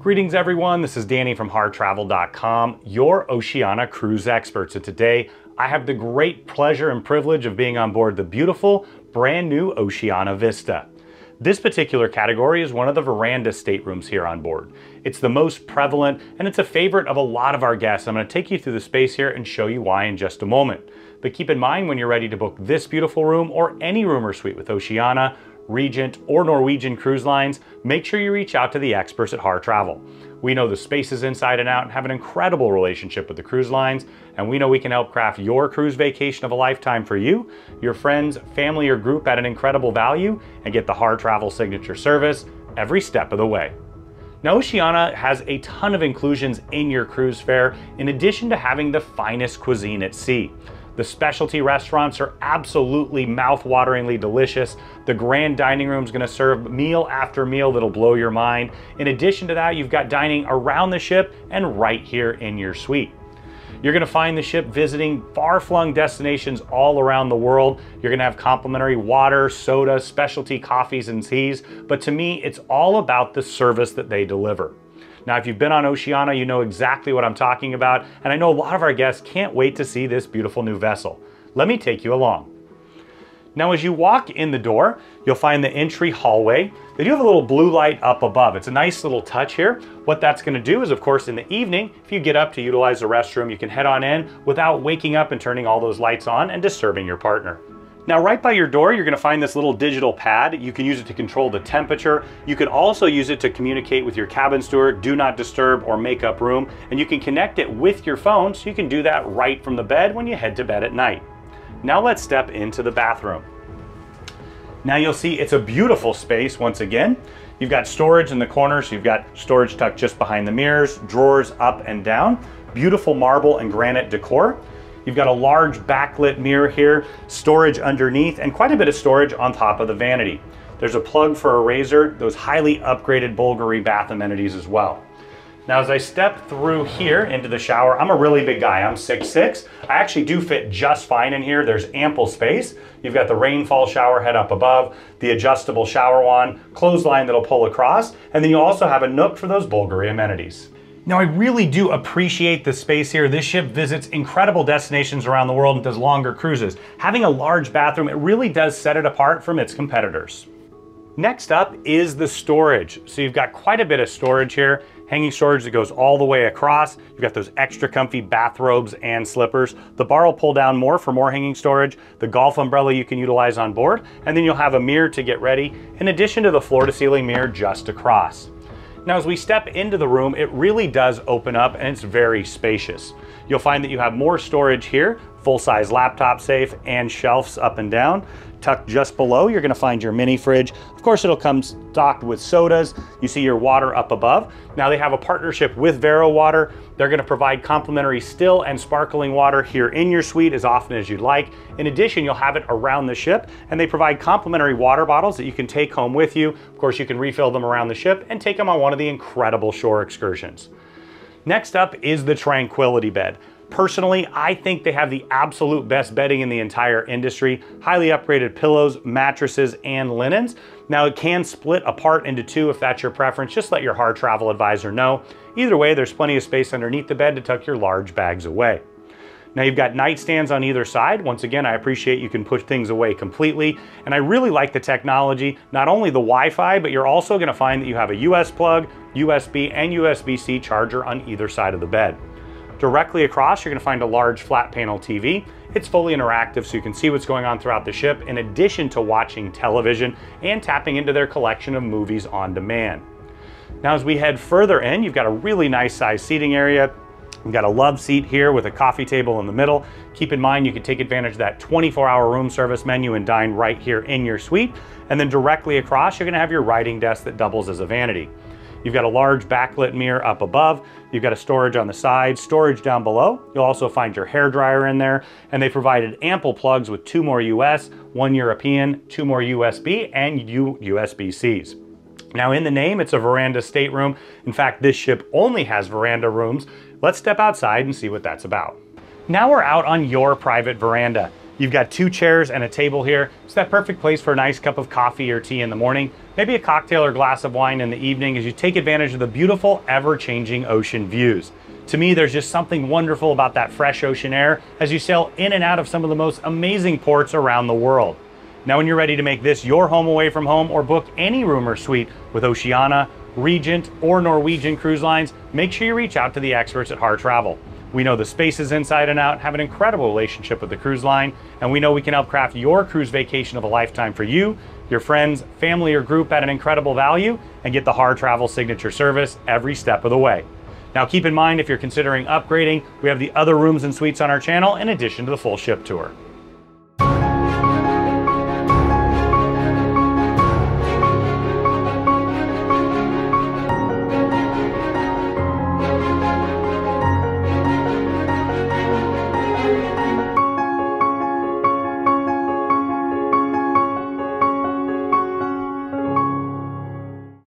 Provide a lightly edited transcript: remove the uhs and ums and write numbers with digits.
Greetings everyone, this is Danny from harrtravel.com, your Oceania Cruise experts. And today I have the great pleasure and privilege of being on board the beautiful, brand new Oceania Vista. This particular category is one of the Veranda Staterooms here on board. It's the most prevalent and it's a favorite of a lot of our guests. I'm going to take you through the space here and show you why in just a moment. But keep in mind when you're ready to book this beautiful room or any room or suite with Oceania, Regent, or Norwegian Cruise Lines, make sure you reach out to the experts at Harr Travel. We know the spaces inside and out and have an incredible relationship with the cruise lines, and we know we can help craft your cruise vacation of a lifetime for you, your friends, family, or group at an incredible value, and get the Harr Travel signature service every step of the way. Now, Oceania has a ton of inclusions in your cruise fare, in addition to having the finest cuisine at sea. The specialty restaurants are absolutely mouth-wateringly delicious. The grand dining room is going to serve meal after meal that'll blow your mind. In addition to that, you've got dining around the ship and right here in your suite. You're going to find the ship visiting far-flung destinations all around the world. You're going to have complimentary water, soda, specialty coffees and teas. But to me, it's all about the service that they deliver. Now, if you've been on Oceania, you know exactly what I'm talking about, and I know a lot of our guests can't wait to see this beautiful new vessel. Let me take you along. Now, as you walk in the door, you'll find the entry hallway. They do have a little blue light up above. It's a nice little touch here. What that's going to do is, of course, in the evening, if you get up to utilize the restroom, you can head on in without waking up and turning all those lights on and disturbing your partner. Now, right by your door, you're going to find this little digital pad. You can use it to control the temperature. You can also use it to communicate with your cabin steward, do not disturb or makeup room, and you can connect it with your phone, so you can do that right from the bed when you head to bed at night. Now let's step into the bathroom. Now you'll see it's a beautiful space once again. You've got storage in the corner, so you've got storage tucked just behind the mirrors, drawers up and down, beautiful marble and granite decor. You've got a large backlit mirror here, storage underneath, and quite a bit of storage on top of the vanity. There's a plug for a razor, those highly upgraded Bulgari bath amenities as well. Now, as I step through here into the shower, I'm a really big guy, I'm 6'6". I actually do fit just fine in here. There's ample space. You've got the rainfall shower head up above, the adjustable shower wand, clothesline that'll pull across, and then you also have a nook for those Bulgari amenities. Now, I really do appreciate the space here. This ship visits incredible destinations around the world and does longer cruises. Having a large bathroom, it really does set it apart from its competitors. Next up is the storage. So you've got quite a bit of storage here. Hanging storage that goes all the way across. You've got those extra comfy bathrobes and slippers. The bar will pull down more for more hanging storage. The golf umbrella you can utilize on board. And then you'll have a mirror to get ready, in addition to the floor-to-ceiling mirror just across. Now, as we step into the room, it really does open up and it's very spacious. You'll find that you have more storage here, full-size laptop safe and shelves up and down. Tucked just below, you're going to find your mini fridge. Of course, it'll come stocked with sodas. You see your water up above. Now, they have a partnership with Vero Water. They're going to provide complimentary still and sparkling water here in your suite as often as you'd like. In addition, you'll have it around the ship, and they provide complimentary water bottles that you can take home with you. Of course, you can refill them around the ship and take them on one of the incredible shore excursions. Next up is the Tranquility Bed. Personally, I think they have the absolute best bedding in the entire industry. Highly upgraded pillows, mattresses, and linens. Now, it can split apart into two if that's your preference. Just let your Harr Travel advisor know. Either way, there's plenty of space underneath the bed to tuck your large bags away. Now, you've got nightstands on either side. Once again, I appreciate you can push things away completely. And I really like the technology, not only the Wi-Fi, but you're also going to find that you have a US plug, USB, and USB-C charger on either side of the bed. Directly across, you're going to find a large flat panel TV. It's fully interactive, so you can see what's going on throughout the ship, in addition to watching television and tapping into their collection of movies on demand. Now, as we head further in, you've got a really nice sized seating area. You've got a love seat here with a coffee table in the middle. Keep in mind, you can take advantage of that 24-hour room service menu and dine right here in your suite. And then directly across, you're going to have your writing desk that doubles as a vanity. You've got a large backlit mirror up above. You've got a storage on the side, storage down below. You'll also find your hairdryer in there, and they provided ample plugs with 2 more US, 1 European, 2 more USB, and USB-Cs. Now, in the name, it's a Veranda Stateroom. In fact, this ship only has veranda rooms. Let's step outside and see what that's about. Now we're out on your private veranda. You've got 2 chairs and a table here. It's that perfect place for a nice cup of coffee or tea in the morning, maybe a cocktail or glass of wine in the evening as you take advantage of the beautiful, ever-changing ocean views. To me, there's just something wonderful about that fresh ocean air as you sail in and out of some of the most amazing ports around the world. Now, when you're ready to make this your home away from home or book any room or suite with Oceania, Regent, or Norwegian Cruise Lines, make sure you reach out to the experts at Harr Travel. We know the spaces inside and out, have an incredible relationship with the cruise line, and we know we can help craft your cruise vacation of a lifetime for you, your friends, family, or group at an incredible value, and get the Harr Travel signature service every step of the way. Now keep in mind, if you're considering upgrading, we have the other rooms and suites on our channel in addition to the full ship tour.